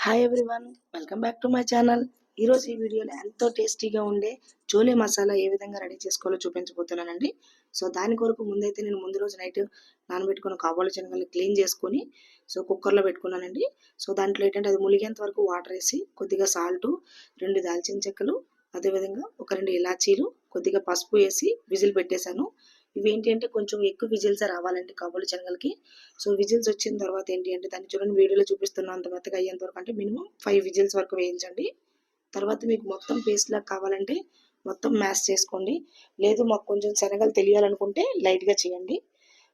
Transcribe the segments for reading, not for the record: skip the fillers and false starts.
Hi everyone, welcome back to my channel. ఈరోజు ఈ వీడియోలో ఎంతో టేస్టీగా ఉండే చోలే మసాలా ఏ విధంగా రెడీ చేసుకోవాలో చూపించబోతున్నానండి. సో దాని కొరకు ముందైతే నేను ముందు రోజు నైట్ నానబెట్టుకున్న కాబోలి శనగల్ని క్లీన్ చేసుకొని కుక్కర్లో పెట్టుకున్నానండి. సో దాంట్లో ఏంటంటే అది ములిగేంత వరకు వాటర్ వేసి కొద్దిగా సాల్టు, 2 దాల్చిన చెక్కలు, అదేవిధంగా ఒక 2 ఇలాచీలు, కొద్దిగా పసుపు వేసి విజిల్ పెట్టేశాను. ఇవి ఏంటి అంటే కొంచెం ఎక్కువ విజిల్స్ రావాలండి కాబోలి శనగలకి. సో విజిల్స్ వచ్చిన తర్వాత ఏంటి అంటే దాన్ని చూడండి, వీడియోలో చూపిస్తున్నంత మెత్తగా అయ్యేంత వరకు అంటే మినిమం 5 విజిల్స్ వరకు వేయించండి. తర్వాత మీకు మొత్తం పేస్ట్ లాగా కావాలంటే మొత్తం మ్యాష్ చేసుకోండి. లేదు మాకు కొంచెం శనగలు తెలియాలనుకుంటే లైట్గా చేయండి.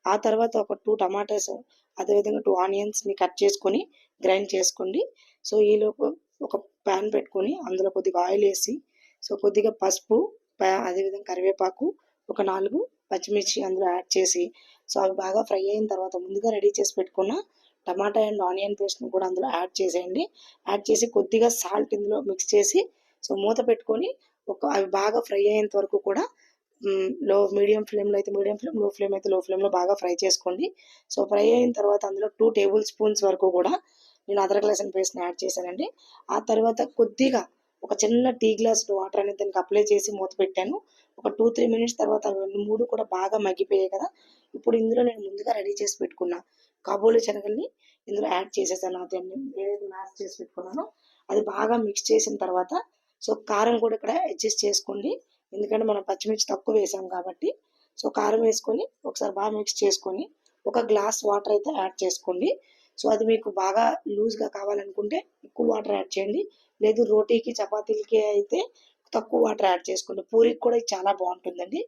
ఆ తర్వాత ఒక 2 టమాటాస్, అదేవిధంగా 2 ఆనియన్స్ని కట్ చేసుకొని గ్రైండ్ చేసుకోండి. సో ఈలోపు ఒక ప్యాన్ పెట్టుకొని అందులో కొద్దిగా ఆయిల్ వేసి కొద్దిగా పసుపు, అదేవిధంగా కరివేపాకు, ఒక 4 పచ్చిమిర్చి అందులో యాడ్ చేసి అవి బాగా ఫ్రై అయిన తర్వాత ముందుగా రెడీ చేసి పెట్టుకున్న టమాటా అండ్ ఆనియన్ పేస్ట్ని కూడా అందులో యాడ్ చేసేయండి. యాడ్ చేసి కొద్దిగా సాల్ట్ ఇందులో మిక్స్ చేసి మూత పెట్టుకొని అవి బాగా ఫ్రై అయ్యేంత వరకు కూడా మీడియం ఫ్లేమ్లో అయితే మీడియం ఫ్లేమ్, లో ఫ్లేమ్ అయితే లో ఫ్లేమ్లో బాగా ఫ్రై చేసుకోండి. ఫ్రై అయిన తర్వాత అందులో 2 టేబుల్ స్పూన్స్ వరకు కూడా నేను అదరక లసన్ పేస్ట్ని యాడ్ చేశానండి. ఆ తర్వాత కొద్దిగా ఒక చిన్న టీ గ్లాస్ వాటర్ అనేది దానికి అప్లై చేసి మూత పెట్టాను. ఒక 2-3 మినిట్స్ తర్వాత అవన్నీ 3 కూడా బాగా మగ్గిపోయాయి కదా. ఇప్పుడు ఇందులో నేను ముందుగా రెడీ చేసి పెట్టుకున్న కాబోలి శనగల్ని ఇందులో యాడ్ చేసేసాను. దాన్ని ఏదైతే మ్యాష్ చేసి పెట్టుకున్నానో అది బాగా మిక్స్ చేసిన తర్వాత కారం కూడా ఇక్కడ అడ్జస్ట్ చేసుకోండి. ఎందుకంటే మనం పచ్చిమిర్చి తక్కువ వేసాం కాబట్టి కారం వేసుకొని ఒకసారి బాగా మిక్స్ చేసుకొని ఒక గ్లాస్ వాటర్ అయితే యాడ్ చేసుకోండి. అది మీకు బాగా లూజ్గా కావాలనుకుంటే ఎక్కువ వాటర్ యాడ్ చేయండి. లేదు రోటీకి చపాతీలకి అయితే తక్కువ వాటర్ యాడ్ చేసుకోండి. పూరికి కూడా ఇది చాలా బాగుంటుందండి.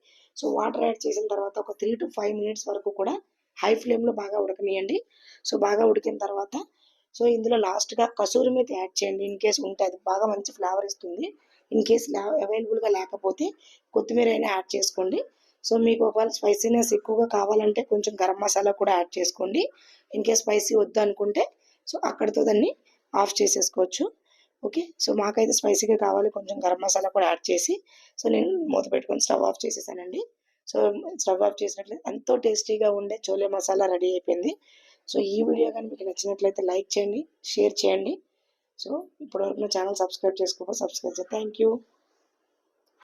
వాటర్ యాడ్ చేసిన తర్వాత ఒక 3-5 మినిట్స్ వరకు కూడా హై ఫ్లేమ్లో బాగా ఉడకనియండి. బాగా ఉడికిన తర్వాత ఇందులో లాస్ట్గా కసూరి మేతి యాడ్ చేయండి. ఇన్ కేస్ ఉంటే అది బాగా మంచి ఫ్లేవర్ ఇస్తుంది. ఇన్ కేస్ అవైలబుల్గా లేకపోతే కొత్తిమీర అయినా యాడ్ చేసుకోండి. మీకు ఒకవేళ స్పైసీనెస్ ఎక్కువగా కావాలంటే కొంచెం గరం మసాలా కూడా యాడ్ చేసుకోండి. ఇన్ కేస్ స్పైసీ వద్దు అనుకుంటే అక్కడితో దాన్ని ఆఫ్ చేసేసుకోవచ్చు. ఓకే, మాకైతే స్పైసీగా కావాలి, కొంచెం గరం మసాలా కూడా యాడ్ చేసి నేను మూత పెట్టుకొని స్టవ్ ఆఫ్ చేసేసానండి. స్టవ్ ఆఫ్ చేసినట్లయితే ఎంతో టేస్టీగా ఉండే చోలే మసాలా రెడీ అయిపోయింది. ఈ వీడియో కానీ మీకు నచ్చినట్లయితే లైక్ చేయండి, షేర్ చేయండి. ఇప్పటివరకు నా ఛానల్ సబ్స్క్రైబ్ చేసుకోకపోతే సబ్స్క్రైబ్ చేయండి. Thank you.